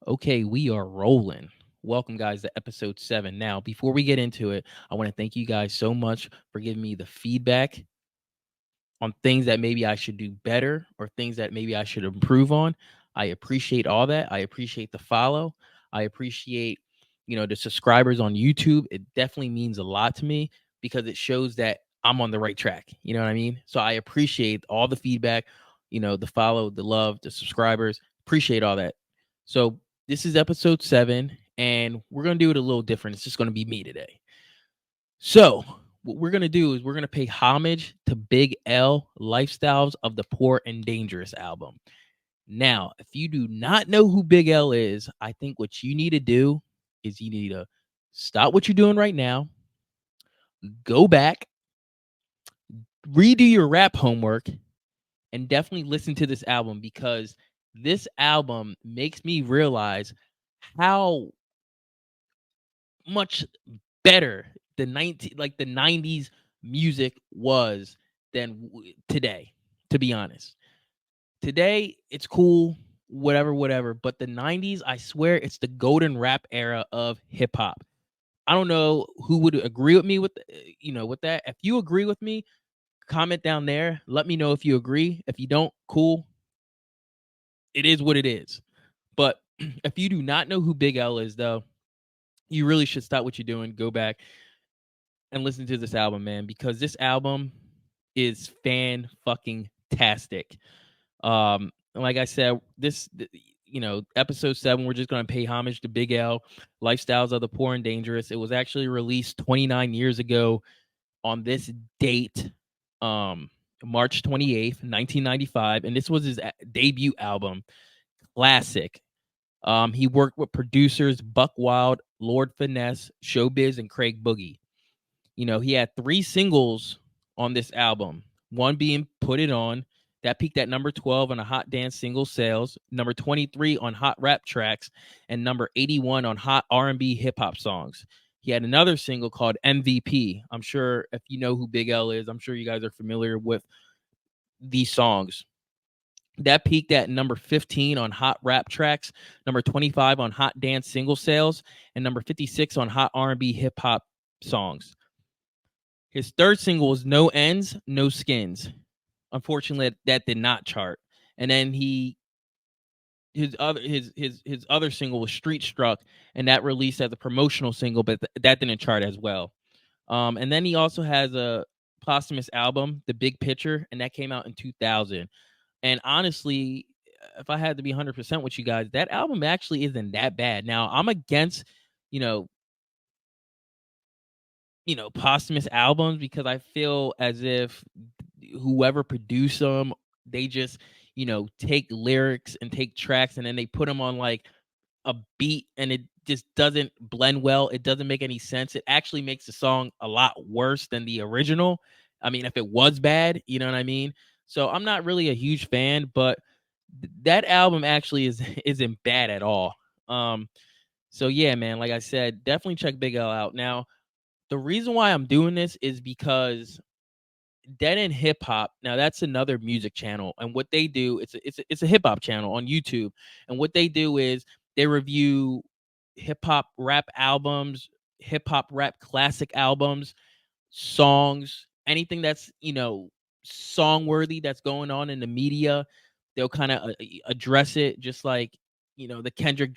Okay, we are rolling. Welcome, guys, to episode 7. Now, before we get into it, I want to thank you guys so much for giving me the feedback on things that maybe I should do better or things that maybe I should improve on. I appreciate all that. I appreciate the follow. I appreciate, the subscribers on YouTube. It definitely means a lot to me because it shows that I'm on the right track. You know what I mean? So I appreciate all the feedback, the follow, the love, the subscribers. Appreciate all that. So this is episode 7, and we're going to do it a little different. It's just going to be me today. So, what we're going to do is we're going to pay homage to Big L Lifestyles of the Poor and Dangerous album. Now, if you do not know who Big L is, I think what you need to do is you need to stop what you're doing right now, go back, redo your rap homework, and definitely listen to this album because this album makes me realize how much better the 90s music was than today, to be honest. Today it's cool, whatever, but the 90s, I swear it's the golden rap era of hip hop. I don't know who would agree with me with that. If you agree with me, comment down there. Let me know if you agree. If you don't, cool. It is what it is. But if you do not know who Big L is though, you really should stop what you're doing, go back and listen to this album, man, because this album is fan fucking tastic. Like I said, episode 7, we're just gonna pay homage to Big L, Lifestyles of the Poor and Dangerous. It was actually released 29 years ago on this date, March 28th, 1995, and this was his debut album, Classic. He worked with producers Buck Wild, Lord Finesse, Showbiz, and Craig Boogie. He had 3 singles on this album. One being Put It On, that peaked at number 12 on the Hot Dance single sales, number 23 on Hot Rap Tracks, and number 81 on Hot R&B hip hop songs. He had another single called MVP. I'm sure if you know who Big L is, I'm sure you guys are familiar with these songs. That peaked at number 15 on Hot Rap Tracks, number 25 on Hot Dance single sales, and number 56 on Hot R&B hip hop songs. His third single was No Ends, No Skins. Unfortunately, that did not chart. And then his other single was Street Struck, and that released as a promotional single, but that didn't chart as well. And then he also has a posthumous album, The Big Picture, and that came out in 2000. And honestly, if I had to be 100% with you guys, that album actually isn't that bad. Now, I'm against, you know, posthumous albums because I feel as if whoever produced them, they just, take lyrics and take tracks and then they put them on like a beat and it just doesn't blend well. It doesn't make any sense. It actually makes the song a lot worse than the original. I mean, if it was bad, you know what I mean? So I'm not really a huge fan, but that album actually isn't bad at all. So yeah, man, like I said, definitely check Big L out. Now, the reason why I'm doing this is because Dead End Hip Hop. Now that's another music channel, and what they do, it's a hip hop channel on YouTube, and what they do is they review hip hop rap albums, hip hop rap classic albums, songs, anything that's song worthy that's going on in the media. They'll kind of address it, just like the Kendrick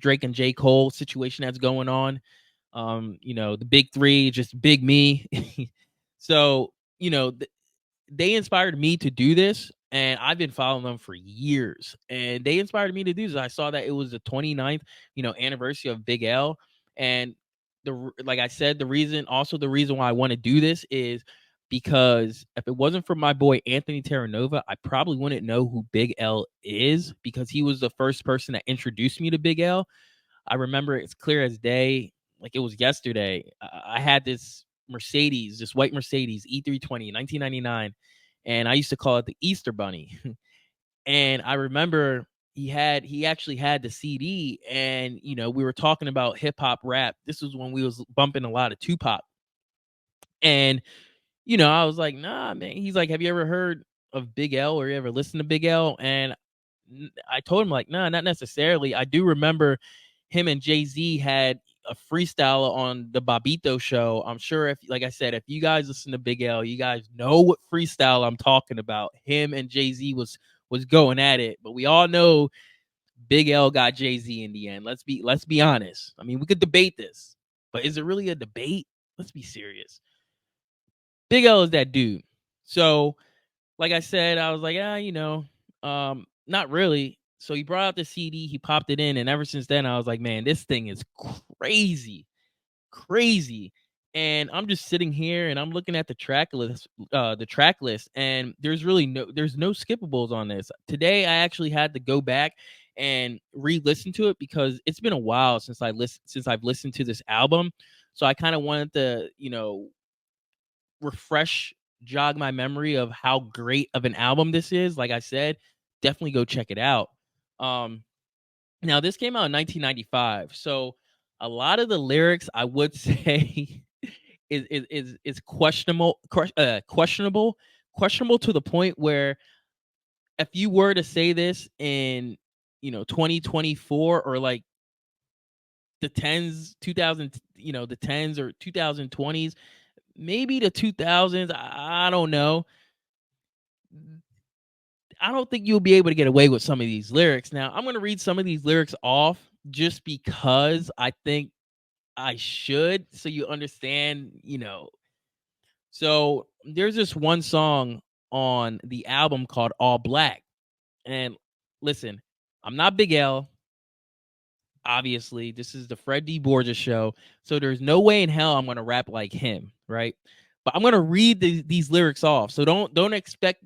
Drake and J. Cole situation that's going on. The big 3, just big me. So they inspired me to do this, and I've been following them for years, and they inspired me to do this. I saw that it was the 29th anniversary of Big L, and like I said, the reason why I want to do this is because if it wasn't for my boy Anthony Terranova, I probably wouldn't know who Big L is, because he was the first person that introduced me to Big L. I remember it's clear as day, like it was yesterday. I had this white Mercedes E320, 1999, and I used to call it the Easter Bunny. And I remember he actually had the CD, and we were talking about hip hop rap. This was when we was bumping a lot of Tupac, and I was like, nah, man. He's like, have you ever heard of Big L, or you ever listened to Big L? And I told him like, nah, not necessarily. I do remember him and Jay-Z had a freestyle on the Bobito show. I'm sure if, like I said, if you guys listen to Big L, you guys know what freestyle I'm talking about. Him and Jay-Z was going at it, but we all know Big L got Jay-Z in the end. Let's be honest. I mean, we could debate this, but is it really a debate? Let's be serious. Big L is that dude. So, like I said, I was like, not really. So he brought out the CD, he popped it in, and ever since then, I was like, man, this thing is crazy, crazy. And I'm just sitting here and I'm looking at the track list, and there's no skippables on this. Today, I actually had to go back and re-listen to it because it's been a while since I've listened to this album. So I kind of wanted to, refresh jog my memory of how great of an album this is. Like I said, definitely go check it out. Um Now this came out in 1995. So a lot of the lyrics I would say is questionable to the point where if you were to say this in 2024 or like the 10s 2000 the 10s or 2020s, maybe the 2000s, I don't know. I don't think you'll be able to get away with some of these lyrics. Now, I'm going to read some of these lyrics off just because I think I should so you understand. So, there's this one song on the album called All Black. And listen, I'm not Big L. Obviously, this is the Fred D. Borges show. So, there's no way in hell I'm going to rap like him, right? But I'm going to read these lyrics off. So, don't expect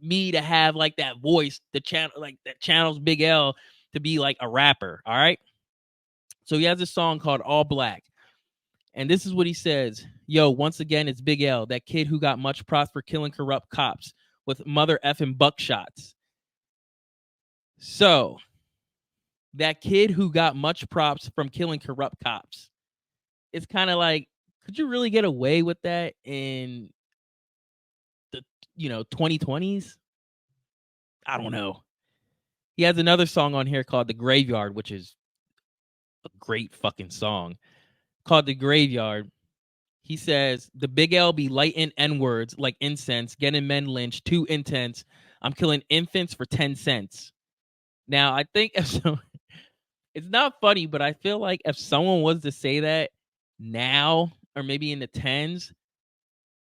me to have like that voice, the channel, like that channels Big L to be like a rapper. All right. So he has a song called All Black. And this is what he says. Yo, once again, it's Big L, that kid who got much props for killing corrupt cops with mother effing buckshots. So that kid who got much props from killing corrupt cops. It's kind of like, could you really get away with that in the 2020s? I don't know. He has another song on here called The Graveyard, which is a great fucking song, called The Graveyard. He says, the Big L be lighting N-words like incense, getting men lynched, too intense. I'm killing infants for 10 cents. Now, I think it's not funny, but I feel like if someone was to say that now, or maybe in the tens,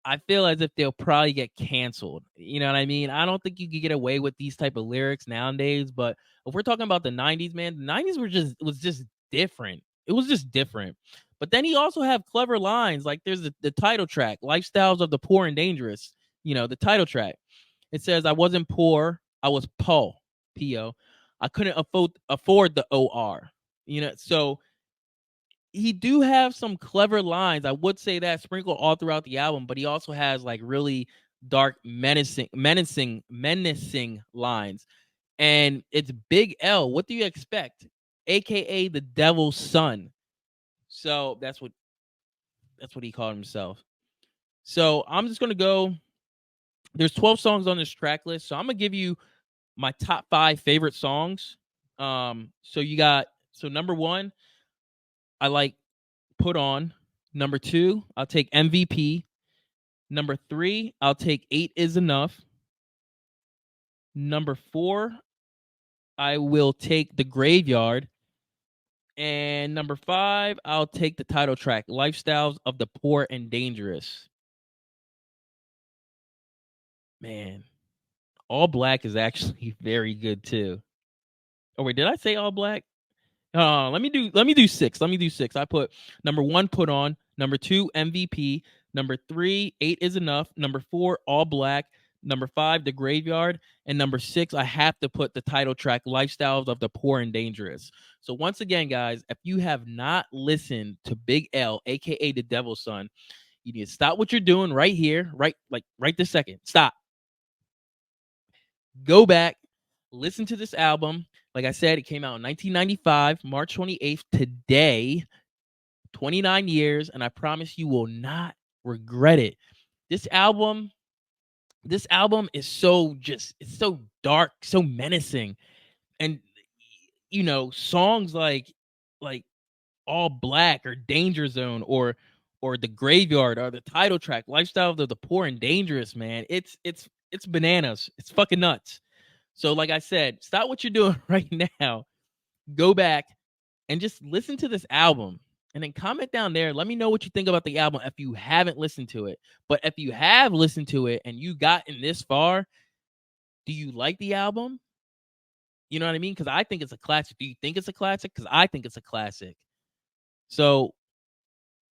I feel as if they'll probably get canceled. You know what I mean? I don't think you could get away with these type of lyrics nowadays. But if we're talking about the 90s, man, the 90s was just different. It was just different. But then he also have clever lines. Like there's the title track, Lifestyles of the Poor and Dangerous. The title track. It says, I wasn't poor, I was P-O. I couldn't afford the O-R. So he do have some clever lines. I would say that sprinkled all throughout the album, but he also has like really dark, menacing lines. And it's Big L. What do you expect? AKA the devil's son. So that's what he called himself. So I'm just gonna go. There's 12 songs on this track list. So I'm gonna give you my top 5 favorite songs. So number 1, I like Put On. Number 2, I'll take MVP. Number 3, I'll take 8 Is Enough. Number 4, I will take The Graveyard. And number 5, I'll take the title track, Lifestyles of the Poor and Dangerous. Man, All Black is actually very good too. Oh wait, did I say All Black? Let me do 6. Let me do 6. I put number 1, Put On. Number 2, MVP. Number 3, 8 Is Enough. Number 4, All Black. Number 5, The Graveyard. And number 6, I have to put the title track, Lifestyles of the Poor and Dangerous. So once again, guys, if you have not listened to Big L, aka the Devil's Son, you need to stop what you're doing right here, right this second. Stop. Go back, listen to this album. Like I said, it came out in 1995, March 28th, today, 29 years, and I promise you will not regret it. This album This album is so it's so dark, so menacing. And songs like All Black or Danger Zone or The Graveyard or the title track, Lifestyle of the Poor and Dangerous, man. It's bananas. It's fucking nuts. So like I said, stop what you're doing right now. Go back and just listen to this album and then comment down there. Let me know what you think about the album if you haven't listened to it. But if you have listened to it and you gotten this far, do you like the album? You know what I mean? Because I think it's a classic. Do you think it's a classic? Because I think it's a classic. So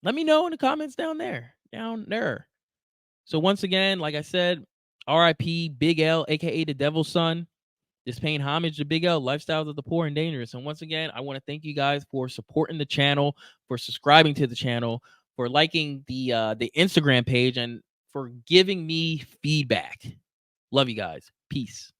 let me know in the comments down there. So once again, like I said, R.I.P. Big L, aka the Devil's Son. Just paying homage to Big L, Lifestyles of the Poor and Dangerous. And once again, I want to thank you guys for supporting the channel, for subscribing to the channel, for liking the Instagram page, and for giving me feedback. Love you guys. Peace.